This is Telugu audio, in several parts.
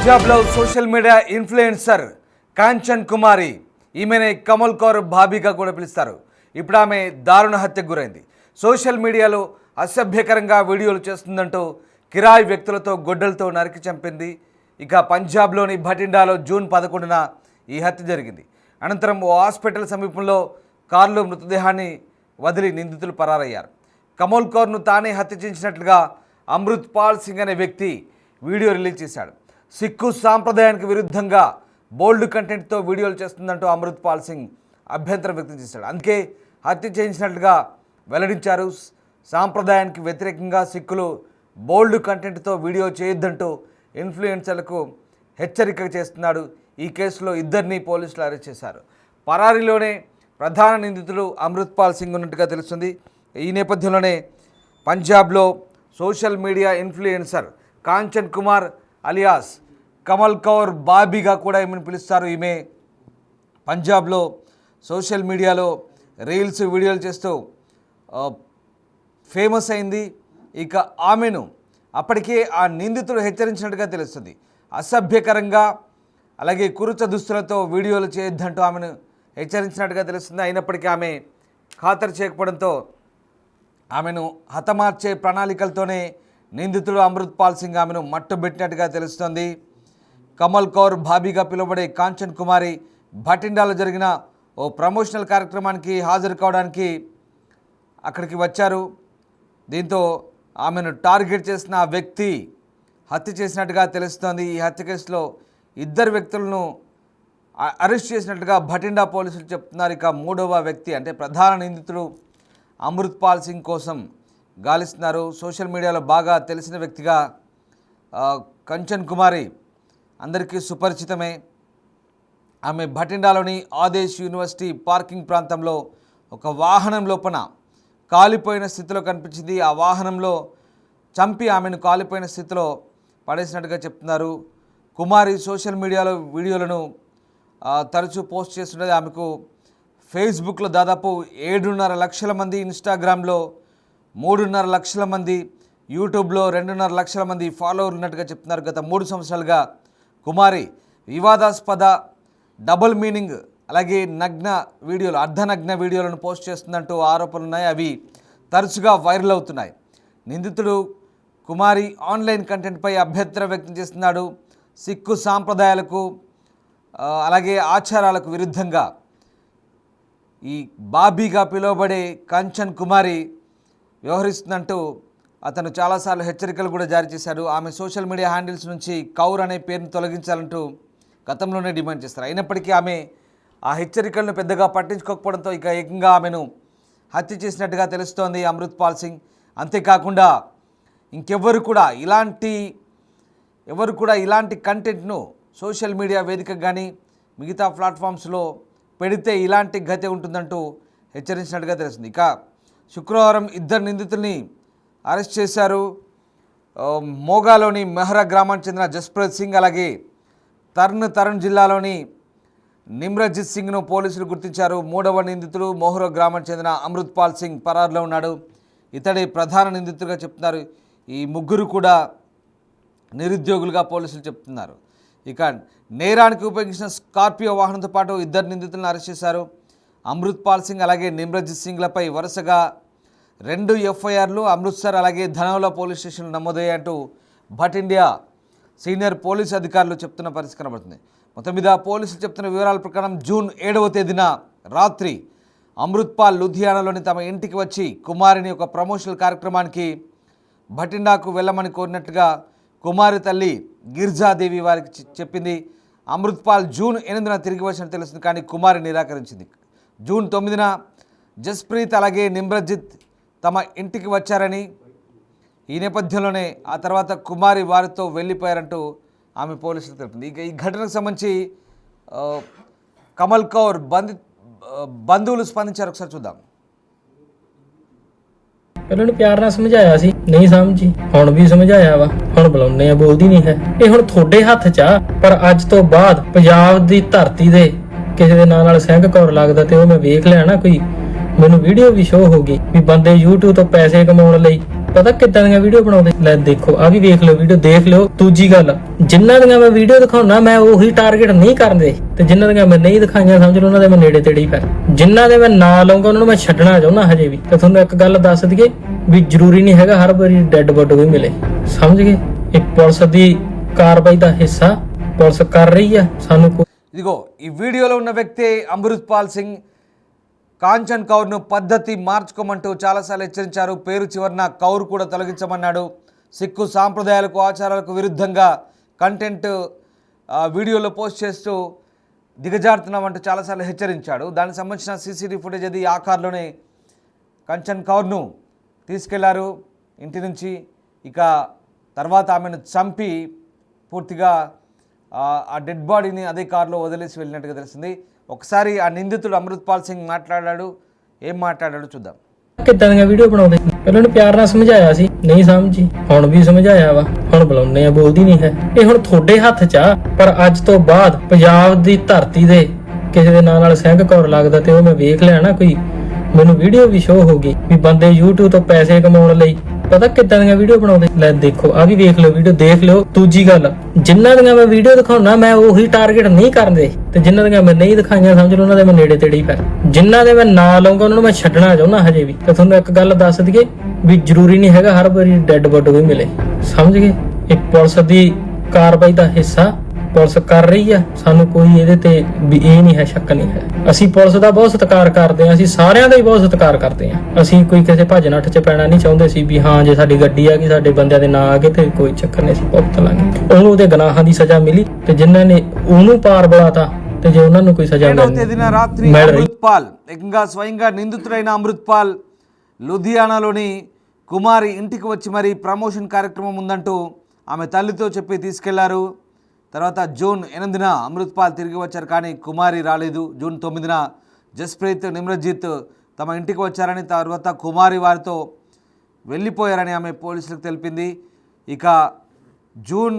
పంజాబ్లో సోషల్ మీడియా ఇన్ఫ్లుయెన్సర్ కాంచన్ కుమారి, ఈమెనే కమల్ కౌర్ భాబీగా కూడా పిలుస్తారు. ఇప్పుడు ఆమె దారుణ హత్యకు గురైంది. సోషల్ మీడియాలో అసభ్యకరంగా వీడియోలు చేస్తుందంటూ కిరాయి వ్యక్తులతో గొడ్డలతో నరికి చంపింది. ఇక పంజాబ్లోని భటిండాలో జూన్ 11న ఈ హత్య జరిగింది. అనంతరం ఓ హాస్పిటల్ సమీపంలో కారులో మృతదేహాన్ని వదిలి నిందితులు పరారయ్యారు. కమల్ కౌర్ను తానే హత్య చేసినట్లుగా అమృత్ పాల్ సింగ్ అనే వ్యక్తి వీడియో రిలీజ్ చేశాడు. సిక్కు సాంప్రదాయానికి విరుద్ధంగా బోల్డ్ కంటెంట్తో వీడియోలు చేస్తుందంటూ అమృత్ పాల్ సింగ్ అభ్యంతరం వ్యక్తం చేశాడు. అందుకే హత్య చేయించినట్లుగా వెల్లడించారు. సాంప్రదాయానికి వ్యతిరేకంగా సిక్కులు బోల్డ్ కంటెంట్తో వీడియో చేయొద్దంటూ ఇన్ఫ్లుయెన్సర్లకు హెచ్చరిక చేస్తున్నాడు. ఈ కేసులో ఇద్దరిని పోలీసులు అరెస్ట్ చేశారు. పరారీలోనే ప్రధాన నిందితుడు అమృత్ పాల్ సింగ్ ఉన్నట్టుగా తెలుస్తుంది. ఈ నేపథ్యంలోనే పంజాబ్లో social media influencer Kanchan Kumar అలియాస్ కమల్ కౌర్ బాబీగా కూడా ఈమెను పిలుస్తారు. ఈమె పంజాబ్లో సోషల్ మీడియాలో రీల్స్ వీడియోలు చేస్తూ ఫేమస్ అయింది. ఇక ఆమెను అప్పటికే ఆ నిందితుడు హెచ్చరించినట్టుగా తెలుస్తుంది. అసభ్యకరంగా అలాగే కురుచ దుస్తులతో వీడియోలు చేయొద్దంటూ ఆమెను హెచ్చరించినట్టుగా తెలుస్తుంది. అయినప్పటికీ ఆమె ఖాతరు చేయకపోవడంతో ఆమెను హతమార్చే ప్రణాళికలతోనే నిందితుడు అమృత్ పాల్ సింగ్ ఆమెను మట్టుబెట్టినట్టుగా తెలుస్తోంది. కమల్ కౌర్ భాబీగా పిలువబడే కాంచన్ కుమారి భటిండాలో జరిగిన ఓ ప్రమోషనల్ కార్యక్రమానికి హాజరు కావడానికి అక్కడికి వచ్చారు. దీంతో ఆమెను టార్గెట్ చేసిన ఆ వ్యక్తి హత్య చేసినట్టుగా తెలుస్తోంది. ఈ హత్య కేసులో ఇద్దరు వ్యక్తులను అరెస్ట్ చేసినట్టుగా భటిండా పోలీసులు చెప్తున్నారు. ఇక మూడవ వ్యక్తి అంటే ప్రధాన నిందితుడు అమృత్ పాల్ సింగ్ కోసం గాలిస్తున్నారు. సోషల్ మీడియాలో బాగా తెలిసిన వ్యక్తిగా కాంచన్ కుమారి అందరికీ సుపరిచితమే. ఆమె భటిండాలోని ఆదేశ్ యూనివర్సిటీ పార్కింగ్ ప్రాంతంలో ఒక వాహనం లోపల కాలిపోయిన స్థితిలో కనిపించింది. ఆ వాహనంలో చంపి ఆమెను కాలిపోయిన స్థితిలో పడేసినట్టుగా చెప్తున్నారు. కుమారి సోషల్ మీడియాలో వీడియోలను తరచూ పోస్ట్ చేస్తున్నది. ఆమెకు ఫేస్బుక్లో దాదాపు 7.5 లక్షల మంది, ఇన్స్టాగ్రామ్లో 3.5 లక్షల మంది, యూట్యూబ్లో 2.5 లక్షల మంది ఫాలోవర్లు ఉన్నట్టుగా చెప్తున్నారు. గత 3 సంవత్సరాలుగా కుమారి వివాదాస్పద, డబుల్ మీనింగ్ అలాగే నగ్న వీడియోలు, అర్ధనగ్న వీడియోలను పోస్ట్ చేస్తుందంటూ ఆరోపణలు ఉన్నాయి. అవి తరచుగా వైరల్ అవుతున్నాయి. నిందితుడు కుమారి ఆన్లైన్ కంటెంట్పై అభ్యంతరం వ్యక్తం చేస్తున్నాడు. సిక్కు సాంప్రదాయాలకు అలాగే ఆచారాలకు విరుద్ధంగా ఈ బాబీగా పిలువబడే కాంచన్ కుమారి వ్యవహరిస్తుందంటూ అతను చాలాసార్లు హెచ్చరికలు కూడా జారీ చేశాడు. ఆమె సోషల్ మీడియా హ్యాండిల్స్ నుంచి కౌర్ అనే పేరును తొలగించాలంటూ గతంలోనే డిమాండ్ చేస్తారు. అయినప్పటికీ ఆమె ఆ హెచ్చరికలను పెద్దగా పట్టించుకోకపోవడంతో ఇక ఏకంగా ఆమెను హత్య చేసినట్టుగా తెలుస్తోంది అమృత్ పాల్ సింగ్. అంతేకాకుండా ఇంకెవ్వరు కూడా ఇలాంటి కంటెంట్ను సోషల్ మీడియా వేదికగా కానీ మిగతా ప్లాట్ఫామ్స్లో పెడితే ఇలాంటి గతి ఉంటుందంటూ హెచ్చరించినట్టుగా తెలుస్తుంది. ఇక శుక్రవారం ఇద్దరు నిందితుల్ని అరెస్ట్ చేశారు. మోగాలోని మెహ్రా గ్రామానికి చెందిన జస్ప్రీత్ సింగ్ అలాగే తరుణ్ జిల్లాలోని నిమ్రజిత్ సింగ్ను పోలీసులు గుర్తించారు. మూడవ నిందితుడు మోహ్రా గ్రామానికి చెందిన అమృత్ పాల్ సింగ్ పరారులో ఉన్నాడు. ఇతడి ప్రధాన నిందితుడిగా చెప్తున్నారు. ఈ ముగ్గురు కూడా నిరుద్యోగులుగా పోలీసులు చెప్తున్నారు. ఇక నేరానికి ఉపయోగించిన స్కార్పియో వాహనంతో పాటు ఇద్దరు నిందితులను అరెస్ట్ చేశారు. అమృత్ పాల్ సింగ్ అలాగే నిమ్రజిత్ సింగ్లపై వరుసగా 2 ఎఫ్ఐఆర్లు అమృత్సర్ అలాగే ధనౌలా పోలీస్ స్టేషన్లు నమోదయ్యాయంటూ భటిండా సీనియర్ పోలీసు అధికారులు చెప్తున్న పరిస్థితి కనబడుతుంది. మొత్తం మీద పోలీసులు చెప్తున్న వివరాల ప్రకారం జూన్ 7వ తేదీన రాత్రి అమృత్ పాల్ లుధియానాలోని తమ ఇంటికి వచ్చి కుమారిని ఒక ప్రమోషనల్ కార్యక్రమానికి భటిండాకు వెళ్ళమని కోరినట్టుగా కుమారి తల్లి గిర్జాదేవి వారికి చెప్పింది. అమృత్ పాల్ జూన్ 8న తిరిగి వచ్చినట్టు తెలుస్తుంది, కానీ కుమారి నిరాకరించింది. జూన్ 9న జస్ప్రీత్ అలాగే నిమ్రజిత్ తమ ఇంటికి వచ్చారని, ఈ నేపథ్యంలోనే ఆ తర్వాత కుమారి వారితో వెళ్ళిపోయారంటూ ఆమె పోలీసులు తెలిపింది. ఇక ఈ ఘటనకు సంబంధించి కమల్ కౌర్ బంధువులు స్పందించారు. ఒకసారి చూద్దాం. ਉਹਨਾਂ ਨੂੰ ਪਿਆਰ ਨਾਲ ਸਮਝਾਇਆ ਸੀ, ਨਹੀਂ ਸਮਝੀ। ਹੁਣ ਵੀ ਸਮਝਾਇਆ ਵਾ, ਹੁਣ ਬੁਲਾਉਂਦੇ ਆ, ਬੋਲਦੀ ਨਹੀਂ ਹੈ। ਇਹ ਹੁਣ ਤੁਹਾਡੇ ਹੱਥ 'ਚ ਆ, ਪਰ ਅੱਜ ਤੋਂ ਬਾਅਦ ਪੰਜਾਬ ਦੀ ਧਰਤੀ ਦੇ ਕਿਸੇ ਦੇ ਨਾਂ ਨਾਲ ਸਿੰਘ ਕੌਰ ਲੱਗਦਾ ਤੇ ਉਹ ਮੈਂ ਵੇਖ ਲਿਆ ਨਾ, ਕੋਈ ਮੈਨੂੰ ਵੀਡੀਓ ਵੀ ਸ਼ੋ ਹੋ ਗਈ ਵੀ ਬੰਦੇ YouTube ਤੋਂ ਪੈਸੇ ਕਮਾਉਣ ਲਈ ਪਤਾ ਕਿੱਦਾਂ ਦੀਆਂ ਵੀਡੀਓ ਬਣਾਉਂਦੇ। ਲੈ ਦੇਖੋ ਆ ਵੀ ਵੇਖ ਲਓ ਵੀਡੀਓ, ਦੇਖ ਲਿਓ। ਦੂਜੀ ਗੱਲ, ਜਿਨ੍ਹਾਂ ਦੀਆਂ ਮੈਂ ਵੀਡੀਓ ਦਿਖਾਉਣਾ ਮੈਂ ਉਹੀ ਟਾਰਗੇਟ ਨਹੀਂ ਕਰਦੇ, ਤੇ ਜਿਨ੍ਹਾਂ ਦੀਆਂ ਮੈਂ ਨਹੀਂ ਦਿਖਾਈਆਂ ਸਮਝ ਲਓ ਉਹਨਾਂ ਦੇ ਮੈਂ ਨੇੜੇ ਤੇੜੇ ਹੀ ਫਿਰ। ਜਿਨ੍ਹਾਂ ਦੇ ਮੈਂ ਨਾਂ ਲਾਉਂਗਾ ਉਹਨਾਂ ਨੂੰ ਮੈਂ ਛੱਡਣਾ ਚਾਹੁੰਦਾ ਹਜੇ ਵੀ। ਤੇ ਤੁਹਾਨੂੰ ਇੱਕ ਗੱਲ ਦੱਸ ਦਈਏ ਵੀ ਜ਼ਰੂਰੀ ਨਹੀਂ ਹੈਗਾ ਹਰ ਵਾਰੀ ਡੈੱਡ ਬੋਡੀ ਵੀ ਮਿਲੇ, ਸਮਝ ਗਏ। ਇਹ ਪੁਲਿਸ ਦੀ ਕਾਰਵਾਈ ਦਾ ਹਿੱਸਾ ਪੁਲਿਸ ਕਰ ਰਹੀ ਆ। ਸਾਨੂੰ ఇదిగో ఈ వీడియోలో ఉన్న వ్యక్తి అమృత్పాల్ సింగ్ కాంచన్ కౌర్ను పద్ధతి మార్చుకోమంటూ చాలాసార్లు హెచ్చరించారు. పేరు చివరన కౌర్ కూడా తొలగించమన్నాడు. సిక్కు సాంప్రదాయాలకు ఆచారాలకు విరుద్ధంగా కంటెంట్ వీడియోలో పోస్ట్ చేస్తూ దిగజారుతున్నామంటూ చాలాసార్లు హెచ్చరించాడు. దానికి సంబంధించిన సీసీటీవీ ఫుటేజ్ అది ఆ కారులోనే కాంచన్ కౌర్ను తీసుకెళ్లారు ఇంటి నుంచి. ఇక తర్వాత ఆమెను చంపి పూర్తిగా ఆ డెడ్ బాడీని అదే కారులో వదిలేసి వెళ్ళినట్టుగా తెలిసింది. ఒకసారి ఆ నిందితుడు అమృత్పాల్ సింగ్ మాట్లాడాడు. ఏం మాట్లాడాడో చూద్దాం. ਕਿੱਦਾਂ ਦੀਆਂ ਵੀਡੀਓ ਬਣਾਉਂਦੇ, ਪਹਿਲਾਂ ਨੂੰ ਪਿਆਰ ਨਾਲ ਸਮਝਾਇਆ ਸੀ, ਨਹੀਂ ਸਮਝੀ, ਹੁਣ ਵੀ ਸਮਝਾਇਆ ਵਾ, ਹੁਣ ਬੁਲਾਉਂਦੇ ਆ, ਬੋਲਦੀ ਨਹੀਂ ਹੈ। ਇਹ ਹੁਣ ਤੁਹਾਡੇ ਹੱਥ 'ਚ ਆ, ਪਰ ਅੱਜ ਤੋਂ ਬਾਅਦ ਪੰਜਾਬ ਦੀ ਧਰਤੀ ਦੇ ਕਿਸੇ ਦੇ ਨਾਂ ਨਾਲ ਸਿੰਘ ਕੌਰ ਲੱਗਦਾ ਤੇ ਉਹ ਮੈਂ ਵੇਖ ਲਿਆ ਨਾ, ਕੋਈ ਮੈਨੂੰ ਵੀਡੀਓ ਵੀ ਸ਼ੋ ਹੋ ਗਈ ਵੀ ਬੰਦੇ YouTube ਤੋਂ ਪੈਸੇ ਕਮਾਉਣ ਲਈ ਪਤਾ ਕਿੱਦਾਂ ਦੀਆਂ ਵੀਡੀਓ ਬਣਾਉਂਦੇ। ਲੈ ਦੇਖੋ ਆ ਵੀ ਵੇਖ ਲਓ ਵੀਡੀਓ, ਦੇਖ ਲਿਓ। ਦੂਜੀ ਗੱਲ, ਜਿਨ੍ਹਾਂ ਦੀਆਂ ਮੈਂ ਵੀਡੀਓ ਦਿਖਾਉਣਾ ਮੈਂ ਉਹੀ ਟਾਰਗੇਟ ਨਹੀਂ ਕਰਦੇ, ਤੇ ਜਿਨ੍ਹਾਂ ਦੀਆਂ ਮੈਂ ਨਹੀਂ ਦਿਖਾਈਆਂ ਸਮਝ ਲਓ ਉਹਨਾਂ ਦੇ ਮੈਂ ਨੇੜੇ ਤੇੜੇ ਹੀ ਫਿਰ। ਜਿਨ੍ਹਾਂ ਦੇ ਮੈਂ ਨਾਂ ਲਾਉਂਗਾ ਉਹਨਾਂ ਨੂੰ ਮੈਂ ਛੱਡਣਾ ਚਾਹੁੰਦਾ ਹਜੇ ਵੀ। ਤੇ ਤੁਹਾਨੂੰ ਇੱਕ ਗੱਲ ਦੱਸ ਦਈਏ ਵੀ ਜ਼ਰੂਰੀ ਨਹੀਂ ਹੈਗਾ ਹਰ ਵਾਰੀ ਡੈੱਡ ਬੋਡੀ ਵੀ ਮਿਲੇ, ਸਮਝ ਗਏ। ਇਹ ਪੁਲਿਸ ਦੀ ਕਾਰਵਾਈ ਦਾ ਹਿੱਸਾ ਪੁਲਿਸ ਕਰ ਰਹੀ ਆ। ਸਾਨੂੰ ਕੋਈ ਇਹਦੇ ਤੇ ਵੀ ਇਹ ਨਹੀਂ ਹੈ, ਸ਼ੱਕ ਨਹੀਂ ਹੈ। ਅਸੀਂ ਪੁਲਿਸ ਦਾ ਬਹੁਤ ਸਤਿਕਾਰ ਕਰਦੇ ਹਾਂ, ਅਸੀਂ ਸਾਰਿਆਂ ਦਾ ਹੀ ਬਹੁਤ ਸਤਿਕਾਰ ਕਰਦੇ ਹਾਂ। ਅਸੀਂ ਕੋਈ ਕਿਸੇ ਭੱਜ ਨੱਠ 'ਚ ਪੈਣਾ ਨਹੀਂ ਚਾਹੁੰਦੇ ਸੀ ਵੀ ਹਾਂ ਜੇ ਸਾਡੀ ਗੱਡੀ ਆ ਗਈ ਸਾਡੇ ਬੰਦਿਆਂ ਦੇ ਨਾਂ ਆ ਗਏ ਤੇ ਕੋਈ ਚੱਕਰ ਨਹੀਂ, ਅਸੀਂ ਭੁਗਤ ਲਾਂਗੇ। ਉਹਨੂੰ ਉਹਦੇ ਗੁਨਾਹਾਂ ਦੀ ਸਜ਼ਾ ਮਿਲੀ ਤੇ ਜਿਨ੍ਹਾਂ ਨੇ ਉਹਨੂੰ ਪਾਰ ਬੁਲਾਤਾ ਤੇ ਜੇ ਉਹਨਾਂ ਨੂੰ ਕੋਈ ਸਜ਼ਾ అమృత్పాల్ ఏకంగా స్వయంగా నిందితుడైన అమృత్పాల్ లూధియానాలోని కుమారి ఇంటికి వచ్చి మరి ప్రమోషన్ కార్యక్రమం ఉందంటూ ఆమె తల్లితో చెప్పి తీసుకెళ్లారు. తర్వాత జూన్ 8న అమృత్పాల్ తిరిగి వచ్చారు, కానీ కుమారి రాలేదు. జూన్ 9న జస్ప్రీత్ నిమ్రజిత్ తమ ఇంటికి వచ్చారని, తర్వాత కుమారి వారితో వెళ్ళిపోయారని ఆమె పోలీసులకు తెలిపింది. ఇక జూన్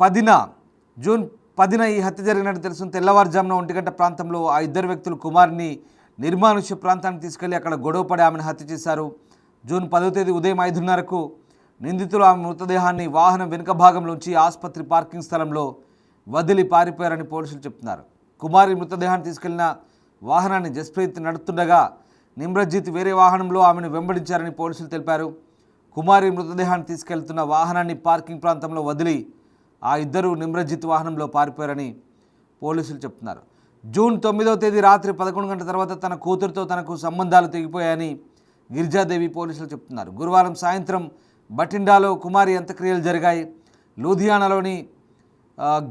10న ఈ హత్య జరిగినట్టు తెలుస్తుంది. తెల్లవారుజామున 1 గంట ప్రాంతంలో ఆ ఇద్దరు వ్యక్తులు కుమారిని నిర్మానుష్య ప్రాంతానికి తీసుకెళ్లి అక్కడ గొడవపడి ఆమెను హత్య చేశారు. జూన్ 10వ తేదీ ఉదయం 5:30కు నిందితులు ఆమె మృతదేహాన్ని వాహనం వెనుక భాగంలోంచి ఆసుపత్రి పార్కింగ్ స్థలంలో వదిలి పారిపోయారని పోలీసులు చెప్తున్నారు. కుమారి మృతదేహాన్ని తీసుకెళ్లిన వాహనాన్ని జస్ప్రీత్ నడుపుతుండగా నిమ్రజిత్ వేరే వాహనంలో ఆమెను వెంబడించారని పోలీసులు తెలిపారు. కుమారి మృతదేహాన్ని తీసుకెళ్తున్న వాహనాన్ని పార్కింగ్ ప్రాంతంలో వదిలి ఆ ఇద్దరు నిమ్రజిత్ వాహనంలో పారిపోయారని పోలీసులు చెప్తున్నారు. జూన్ 9వ తేదీ రాత్రి 11 గంటల తర్వాత తన కూతురుతో తనకు సంబంధాలు తెగిపోయాయని గిరిజాదేవి పోలీసులు చెప్తున్నారు. గురువారం సాయంత్రం బఠిండాలో కుమారి అంత్యక్రియలు జరిగాయి. లూధియానాలోని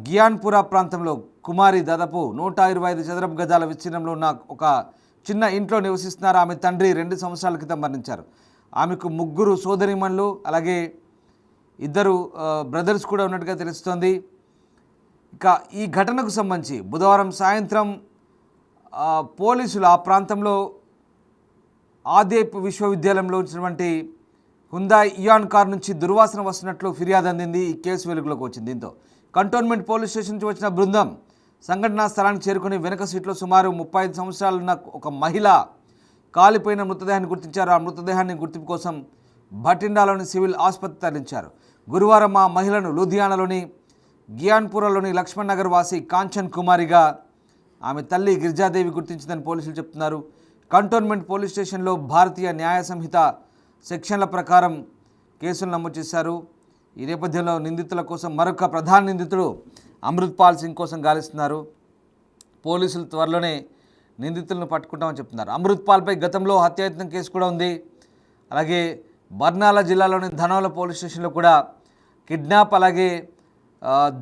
గియాన్పురా ప్రాంతంలో కుమారి దాదాపు 125 చదరపు గజాల విస్తీర్ణంలో ఉన్న ఒక చిన్న ఇంట్లో నివసిస్తున్నారు. ఆమె తండ్రి 2 సంవత్సరాల క్రితం మరణించారు. ఆమెకు 3 సోదరీమణులు అలాగే 2 బ్రదర్స్ కూడా ఉన్నట్టుగా తెలుస్తోంది. ఇక ఈ ఘటనకు సంబంధించి బుధవారం సాయంత్రం పోలీసులు ఆ ప్రాంతంలో ఆదేప్ విశ్వవిద్యాలయంలో ఉన్నటువంటి హుందాయ్ ఇయాన్ కార్ నుంచి దుర్వాసన వస్తున్నట్లు ఫిర్యాదు అందింది. ఈ కేసు వెలుగులోకి వచ్చింది. దీంతో కంటోన్మెంట్ పోలీస్ స్టేషన్ నుంచి వచ్చిన బృందం సంఘటనా స్థలానికి చేరుకుని వెనక సీట్లో సుమారు 35 సంవత్సరాలున్న ఒక మహిళ కాలిపోయిన మృతదేహాన్ని గుర్తించారు. ఆ మృతదేహాన్ని గుర్తింపు కోసం భటిండాలోని సివిల్ ఆసుపత్రి తరలించారు. గురువారం ఆ మహిళను లూధియానాలోని గియాన్పురాలోని లక్ష్మణ్ నగర్ వాసి కాంచన్ కుమారిగా ఆమె తల్లి గిరిజాదేవి గుర్తించిందని పోలీసులు చెప్తున్నారు. కంటోన్మెంట్ పోలీస్ స్టేషన్లో భారతీయ న్యాయ సంహిత సెక్షన్ల ప్రకారం కేసులు నమోదు చేశారు. ఈ నేపథ్యంలో నిందితుల కోసం మరొక ప్రధాన నిందితుడు అమృత్పాల్ సింగ్ కోసం గాలిస్తున్నారు. పోలీసులు త్వరలోనే నిందితులను పట్టుకుంటామని చెప్తున్నారు. అమృత్పాల్పై గతంలో హత్యాయత్నం కేసు కూడా ఉంది. అలాగే బర్నాలా జిల్లాలోని ధనోల పోలీస్ స్టేషన్లో కూడా కిడ్నాప్ అలాగే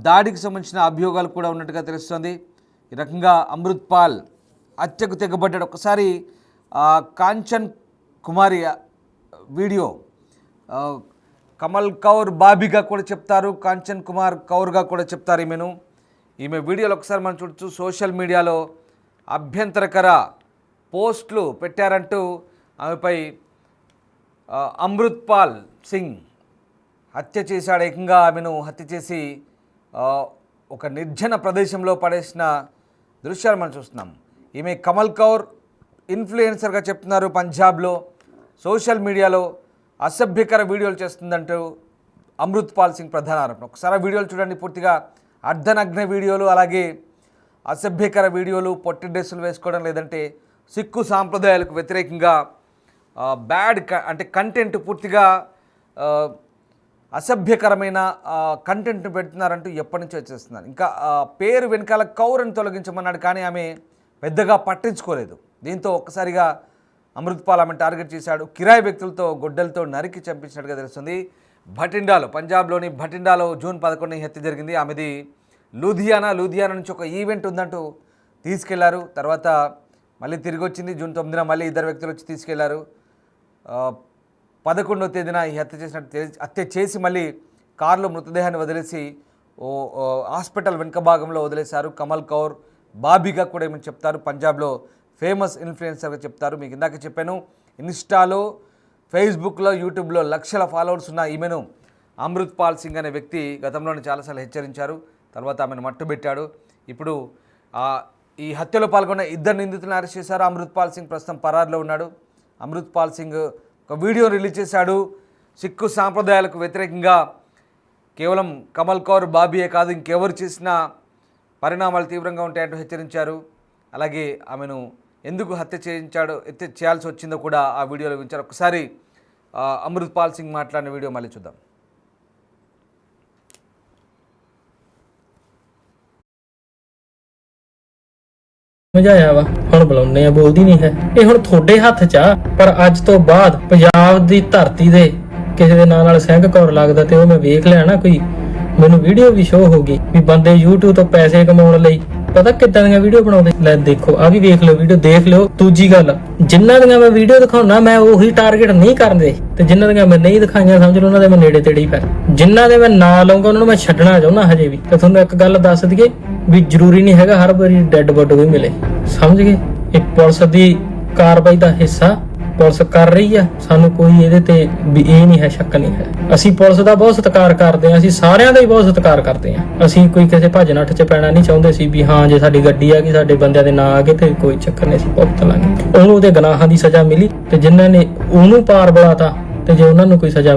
దాడికి సంబంధించిన అభియోగాలు కూడా ఉన్నట్టుగా తెలుస్తోంది. ఈ రకంగా అమృత్పాల్ హత్యకు తెగబడ్డాడు. ఒకసారి కాంచన్ కుమారి వీడియో కమల్ కౌర్ బాబీగా కూడా చెప్తారు, కాంచన్ కుమార్ కౌర్గా కూడా చెప్తారు ఈమె వీడియోలో ఒకసారి మనం చూడొచ్చు. సోషల్ మీడియాలో అభ్యంతరకర పోస్టులు పెట్టారంటూ ఆమెపై అమృత్పాల్ సింగ్ హత్య చేశాడు. ఏకంగా ఆమెను హత్య చేసి ఒక నిర్జన ప్రదేశంలో పడేసిన దృశ్యాలు మనం చూస్తున్నాం. ఈమె కమల్ కౌర్ ఇన్ఫ్లుయెన్సర్గా చెప్తున్నారు. పంజాబ్లో సోషల్ మీడియాలో అసభ్యకర వీడియోలు చేస్తుందంటూ అమృత్పాల్ సింగ్ ప్రధాన ఆరోపణ. ఒకసారి ఆ వీడియోలు చూడండి. పూర్తిగా అర్ధనగ్న వీడియోలు, అలాగే అసభ్యకర వీడియోలు, పొట్టి డ్రెస్సులు వేసుకోవడం, లేదంటే సిక్కు సాంప్రదాయాలకు వ్యతిరేకంగా అంటే కంటెంట్ పూర్తిగా అసభ్యకరమైన కంటెంట్ పెడుతున్నారంటూ ఎప్పటి నుంచో వచ్చేస్తున్నారు. ఇంకా పేరు వెనకాల కౌరని తొలగించమన్నాడు, కానీ ఆమె పెద్దగా పట్టించుకోలేదు. దీంతో ఒక్కసారిగా అమృత్పాల్ ఆమెను టార్గెట్ చేశాడు. కిరాయి వ్యక్తులతో గొడ్డలతో నరికి చంపించినట్టుగా తెలుస్తుంది. భటిండాలో, పంజాబ్లోని భటిండాలో జూన్ 11 హత్య జరిగింది. ఆమెది లూధియానా నుంచి ఒక ఈవెంట్ ఉందంటూ తీసుకెళ్లారు. తర్వాత మళ్ళీ తిరిగి వచ్చింది. జూన్ 9 మళ్ళీ ఇద్దరు వ్యక్తులు వచ్చి తీసుకెళ్లారు. 11వ తేదీన ఈ హత్య చేసి మళ్ళీ కారులో మృతదేహాన్ని వదిలేసి హాస్పిటల్ వెనుక భాగంలో వదిలేశారు. కమల్ కౌర్ బాబీగా కూడా ఏమని చెప్తారు, పంజాబ్లో ఫేమస్ ఇన్ఫ్లుయెన్సర్గా చెప్తారు. మీకు ఇందాక చెప్పాను, ఇన్స్టాలో, ఫేస్బుక్లో, యూట్యూబ్లో లక్షల ఫాలోవర్స్ ఉన్న ఈమెను అమృత్పాల్ సింగ్ అనే వ్యక్తి గతంలోనే చాలాసార్లు హెచ్చరించారు. తర్వాత ఆమెను మట్టుబెట్టాడు. ఇప్పుడు ఈ హత్యలో పాల్గొన్న ఇద్దరు నిందితులను అరెస్ట్ చేశారు. అమృత్పాల్ సింగ్ ప్రస్తుతం పరారులో ఉన్నాడు. అమృత్పాల్ సింగ్ ఒక వీడియో రిలీజ్ చేశాడు. సిక్కు సాంప్రదాయాలకు వ్యతిరేకంగా కేవలం కమల్ కౌర్ బాబీయే కాదు, ఇంకెవరు చేసినా పరిణామాలు తీవ్రంగా ఉంటాయంటూ హెచ్చరించారు. అలాగే ఆమెను ఎందుకు హత్య చేయాల్సి వచ్చిందో కూడా ఆ వీడియోలో వించారు. ఒకసారి అమృత్పాల్ సింగ్ మాట్లాడిన వీడియో మళ్ళీ చూద్దాం. ਸਮਝਾਇਆ ਵਾ ਹੁਣ ਬੁਲਾਉਂਦੇ ਆ, ਬੋਲਦੀ ਨਹੀਂ ਹੈ। ਇਹ ਹੁਣ ਤੁਹਾਡੇ ਹੱਥ 'ਚ ਆ, ਪਰ ਅੱਜ ਤੋਂ ਬਾਅਦ ਪੰਜਾਬ ਦੀ ਧਰਤੀ ਦੇ ਕਿਸੇ ਦੇ ਨਾਂ ਨਾਲ ਸਿੰਘ ਕੌਰ ਲੱਗਦਾ ਤੇ ਉਹ ਮੈਂ ਵੇਖ ਲਿਆ ਨਾ, ਕੋਈ ਮੈਨੂੰ ਵੀਡੀਓ ਵੀ ਸ਼ੋ ਹੋ ਗਈ ਵੀ ਬੰਦੇ YouTube ਤੋਂ ਪੈਸੇ ਕਮਾਉਣ ਲਈ ਪਤਾ ਕਿੱਦਾਂ ਦੀਆਂ ਵੀਡੀਓ ਬਣਾਉਂਦੇ। ਲੈ ਦੇਖੋ, ਆ ਵੀ ਵੇਖ ਲਓ ਵੀਡੀਓ, ਦੇਖ ਲਿਓ। ਦੂਜੀ ਗੱਲ, ਜਿਨ੍ਹਾਂ ਦੀਆਂ ਮੈਂ ਵੀਡੀਓ ਦਿਖਾਉਣਾ ਮੈਂ ਉਹੀ ਟਾਰਗੇਟ ਨਹੀਂ ਕਰਦੇ, ਤੇ ਜਿਨ੍ਹਾਂ ਦੀਆਂ ਮੈਂ ਨਹੀਂ ਦਿਖਾਈਆਂ ਸਮਝ ਲਓ ਉਹਨਾਂ ਦੇ ਮੈਂ ਨੇੜੇ ਤੇੜੇ ਹੀ ਫਿਰ। ਜਿਨ੍ਹਾਂ ਦੇ ਮੈਂ ਨਾਂ ਲਾਉਂਗਾ ਉਹਨਾਂ ਨੂੰ ਮੈਂ ਛੱਡਣਾ ਚਾਹੁੰਦਾ ਹਜੇ ਵੀ। ਤੇ ਤੁਹਾਨੂੰ ਇੱਕ ਗੱਲ ਦੱਸ ਦਈਏ ਵੀ ਜ਼ਰੂਰੀ ਨਹੀਂ ਹੈਗਾ ਹਰ ਵਾਰੀ ਡੈੱਡ ਬੋਡੀ ਵੀ ਮਿਲੇ, ਸਮਝ ਗਏ। ਇਹ ਪੁਲਿਸ ਦੀ ਕਾਰਵਾਈ ਦਾ ਹਿੱਸਾ ਪੁਲਿਸ ਕਰ ਰਹੀ ਆ, ਸਾਨੂੰ ਕੋਈ ਇਹਦੇ ਤੇ ਵੀ ਇਹ ਨਹੀਂ ਹੈ, ਸ਼ੱਕ ਨਹੀਂ ਹੈ। ਅਸੀਂ ਪੁਲਿਸ ਦਾ ਬਹੁਤ ਸਤਿਕਾਰ ਕਰਦੇ ਆ, ਅਸੀਂ ਸਾਰਿਆਂ ਦਾ ਹੀ ਬਹੁਤ ਸਤਿਕਾਰ ਕਰਦੇ ਆ। ਅਸੀਂ ਕੋਈ ਕਿਸੇ ਭੱਜ ਨੱਠ 'ਚ ਪੈਣਾ ਨਹੀਂ ਚਾਹੁੰਦੇ ਸੀ ਵੀ ਹਾਂ ਜੇ ਸਾਡੀ ਗੱਡੀ ਆ ਗਈ, ਸਾਡੇ ਬੰਦਿਆਂ ਦੇ ਨਾਂ ਆ ਗਏ ਤੇ ਕੋਈ ਚੱਕਰ ਨਹੀਂ, ਅਸੀਂ ਭੁਗਤ ਲਾਂਗੇ। ਉਹਨੂੰ ਉਹਦੇ ਗੁਨਾਹਾਂ ਦੀ ਸਜ਼ਾ ਮਿਲੀ ਤੇ ਜਿਨ੍ਹਾਂ ਨੇ ਉਹਨੂੰ ਪਾਰ ਬੁਲਾਤਾ ਤੇ ਜੇ ਉਹਨਾਂ ਨੂੰ ਕੋਈ ਸਜ਼ਾ